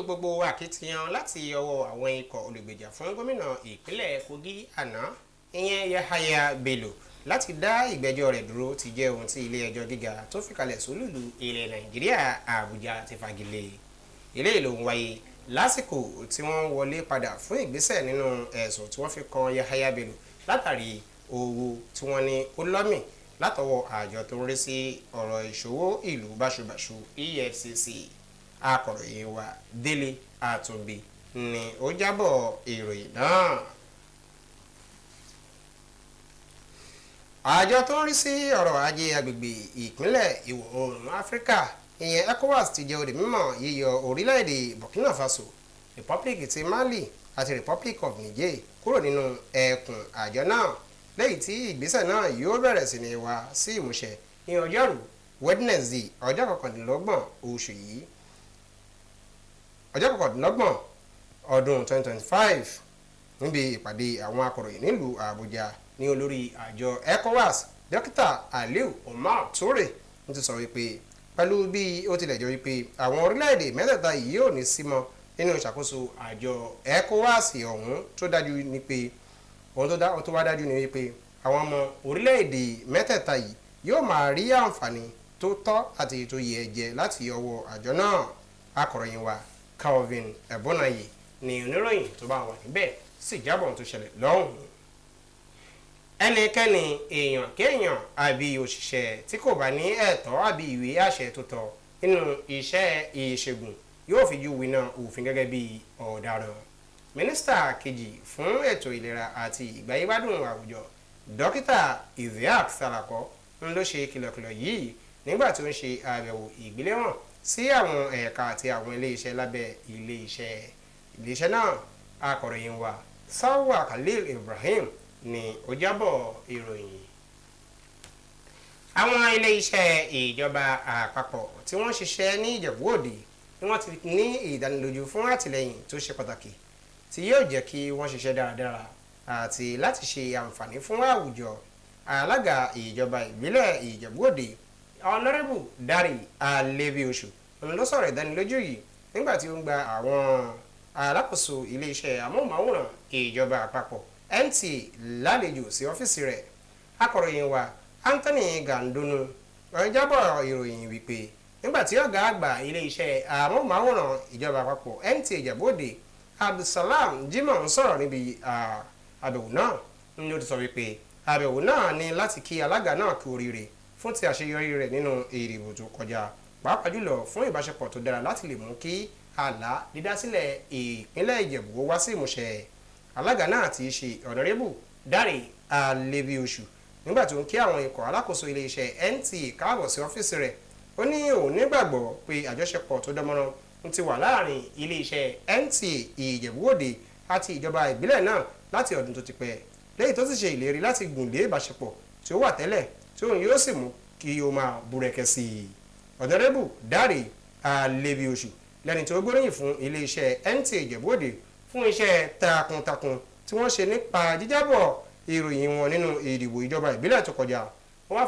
gbogbo akitiyan láti ọwọ́ àwọn ikọ̀ olùgbèjà fún gómìnà ìpínlẹ̀ Kogi àná ìyẹn Yahaya Bello láti dá ìgbẹ́jọ́ rẹ̀ dúró ti jẹ́ ohun tí ilé ẹjọ́ gíga tó fìkàlẹ̀ sólùlù ilẹ̀ Nàìjíríà Àbújá ti fagilé. Eléyìí ló ń wáyé lásìkò tí wọ́n wọlé padà fún ìgbésẹ̀ nínú ẹ̀sùn tí wọ́n fi kan Yahaya Bello látàrí owó tí wọ́n ní ó lọ́mì látọwọ́ àjọ tó ń rí sí ọ̀rọ̀ ìṣòwò ìlú báṣubàṣu EFCC. Akọ̀ròyìn wa Délé Àtúnbí ni ó jábọ̀ ìròyìn náà. Àjọ tó ń rí sí ọ̀rọ̀ ajé agbègbè ìpínlẹ̀ ìwọ̀ oòrùn Áfíríkà ìyẹn ECOWAS ti jẹ́ òdì mímọ̀ yíyọ orílẹ̀-èdè Burkina Faso, Republic ti Mali àti Republic of Niger kúrò nínú ẹkùn àjọ náà, lẹ́yìn tí ìgbésẹ̀ náà yóò bẹ̀rẹ̀ sí ní wá sí ìmúṣẹ ní ọjọ́rú Wednesday ọjọ́ 29 oṣù yìí, ọjọ́ 29 ọdún 2025 níbi ìpàdé àwọn akọ̀ròyìn nílùú Àbújá ní olórí àjọ ECOWAS Dókítà Aliu Omar Toure ti sọ wípé pẹ̀lú bí ó tilẹ̀ jọ wípé àwọn orílẹ̀-èdè mẹ́tẹ̀ẹ̀ta yìí yóò ní símọ́ nínú ìṣàkóso àjọ ECOWAS ọ̀hún tó dájú ní pé ohun tó wá dájú ní wípé àwọn ọmọ orílẹ̀-èdè mẹ́tẹ̀ẹ̀ta yìí yóò máa rí àǹfààní tó tọ́ àti tó yẹ jẹ láti ọwọ́ àjọ náà. Akọ̀ròyìn wa Calvin Ebonaye ni oníròyìn tó bá wà níbẹ̀ sì jábọ̀ tó ṣẹlẹ̀ lọ́hùn-ún. Ẹnikẹ́ni èèyàn kéèyàn àbí òṣìṣẹ́ tí kò bá ní ẹ̀tọ́ àbí ìwé àṣẹ tó tọ́ nínú iṣẹ́ ìṣègùn yóò fi júwe náà òfin gẹ́gẹ́ bí ọ̀daràn. Mínísítà kejì fún ètò ìlera àti ìgbáyégbádùn àwùjọ Dókítà Isiaq Salako ló ṣe kìlọ̀kìlọ̀ yìí nígbà tí ó ń ṣe àbẹ̀wò ìgbéléwọ̀n sí àwọn ẹ̀ka àti àwọn ilé-iṣẹ́ lábẹ́ ilé-iṣẹ́ náà. Akọ̀ròyìn wa Sawa Khalil Ibrahim ni ó jábọ̀ ìròyìn. Àwọn ilé-iṣẹ́ ìjọba àpapọ̀ tí wọ́n ṣiṣẹ́ ní Ìjẹ̀bú Òde ni wọ́n ti ní ìdánilójú fún àtìlẹ́yìn tó ṣe pàtàkì tí yóò jẹ́ kí wọ́n ṣiṣẹ́ dáradára àti láti ṣe àǹfààní fún àwùjọ. Alága ìjọba ìbílẹ̀ Ìjẹ̀bú Òde Honorable Dari Alebiosu ló sọ̀rọ̀ ìdánilójú yìí nígbà tí ó ń gba àwọn alákòóso ilé-iṣẹ́ amóhùnmáwòrán ìjọba àpapọ̀ NTA lálejò sí ọ́fíìsì rẹ̀. Akọ̀ròyìn wa Anthony Gandonu jábọ̀ ìròyìn wípé nígbà tí ọ̀gá àgbà ilé-iṣẹ́ amóhùnmáwòrán ìjọba àpapọ̀ NTA Ìjẹ̀bú Òde Abdulsalam Jimoh ń sọ̀rọ̀ níbi àbẹ̀wò náà ni ó ti sọ wípé àbẹ̀wò náà ní láti kí alága náà kú oríire fún ti àṣeyọrí rẹ̀ nínú ìdìbò tó kọjá, pàápàá jùlọ fún ìbáṣepọ̀ tó dára láti lè mú kí àlá dídásílẹ̀ ìpínlẹ̀ Ìjẹ̀bú wá sí ìmúṣẹ. Alága náà ti ṣe Honorable Dari Alebiosu nígbà tó ń kí àwọn ikọ̀ alákòóso iléeṣẹ́ NTA káàbọ̀ sí ọ́fíìsì rẹ̀. Ó ní òun nígbàgbọ́ pé àjọṣepọ̀ tó dánmọ́rán ń ti wà láàrin iléeṣẹ́ NTA Ìjẹ̀bú Òde àti ìjọba ìbílẹ̀ náà láti ọdún tó ti pẹ́, lẹ́yìn tó ti ṣe ìlérí láti gùn lé ìbáṣepọ̀ tí ó wà tẹ́lẹ̀ tí òun yóò sì mú kí ó máa búrẹ́kẹ́ sí i. Honorable Dari Alebiosu lẹ́ni tó gbóríyìn fún iléeṣẹ́ NTA Ìjẹ̀bú Òde fún iṣẹ́ takuntakun tí wọ́n ṣe nípa jíjábọ̀ ìròyìn wọn nínú ìdìbò ìjọba ìbílẹ̀ tó kọjá. Wọ́n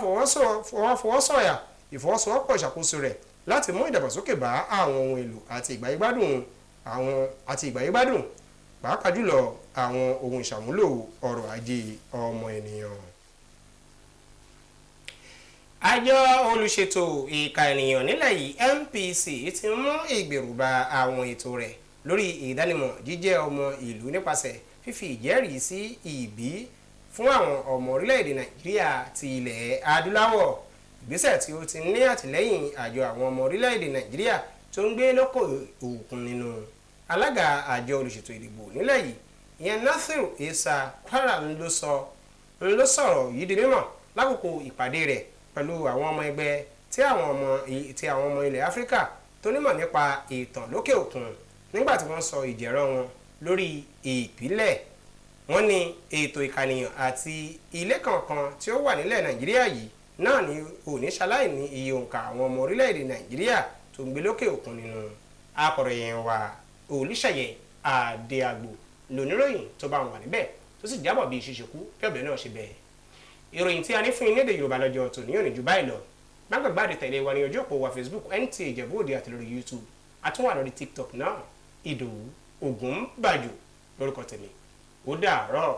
fọwọ́sọ̀yà ìfọwọ́sowọ́pọ̀ ìṣàkóso rẹ̀ láti mú ìdàgbàsókè bá àwọn ohun èlò àti ìgbáyégbádùn pàápàá jùlọ àwọn ohun ìṣàmúlò ọrọ̀ ajé ọmọ ènìyàn. Àjọ olùṣètò ìkà ènìyàn nílẹ̀ yìí NPC ti mú ìgbèrú bá àwọn ètò rẹ̀ lórí ìdánimọ̀ jíjẹ́ ọmọ ìlú nípasẹ̀ fífi ìjẹ́rìí sí ìbí fún àwọn ọmọ orílẹ̀-èdè Nàìjíríà ti ilẹ̀ adúláwọ̀. Ìgbésẹ̀ tí ó ti ní àtìlẹ́yìn àjọ àwọn ọmọ orílẹ̀-èdè Nàìjíríà tó ń gbé lókè òkun nínú. Alága àjọ olùṣètò ìdìbò nílẹ̀ yìí ìyẹn Nasiru Isa Kwara ló sọ̀rọ̀ yìí di mímọ̀ lákòókò ìpàdé rẹ̀ pẹ̀lú àwọn ọmọ ẹgbẹ́ tí àwọn ọmọ ilẹ̀ Áfíríkà tó nímọ̀ nípa ìtàn lókè òkun nígbà tí wọ́n sọ ìjẹ́rọ̀ wọn lórí ìpìlẹ̀. Wọ́n ní ètò ìkànìyàn àti ilé kankan tí ó wà nílẹ̀ Nàìjíríà yìí náà ni òní ṣaláì ní iye òǹkà àwọn ọmọ orílẹ̀-èdè Nàìjíríà tó ń gbé lókè òkun nínú. Akọ̀ròyìn wa Olúṣèyẹ Adéagbò lóníròyìn tó bá wà níbẹ̀ tó sì jábọ̀ bí ìṣiṣẹ́kú bí ọ̀bẹ náà ṣe bẹ̀ẹ́. Ìròyìn tí a ní fún yín lédè Yorùbá lọ́jọ́ tòní ò ní jù báyìí lọ. Má gbàgbé tẹ̀lé wa ní ojú òpó wa Facebook NTA Ìjẹ̀bú Òde àti lórí YouTube. A tún wà lórí TikTok náà. Ìdòwú Ògúnbàjò lórúkọ tèmi ó dàárọ̀.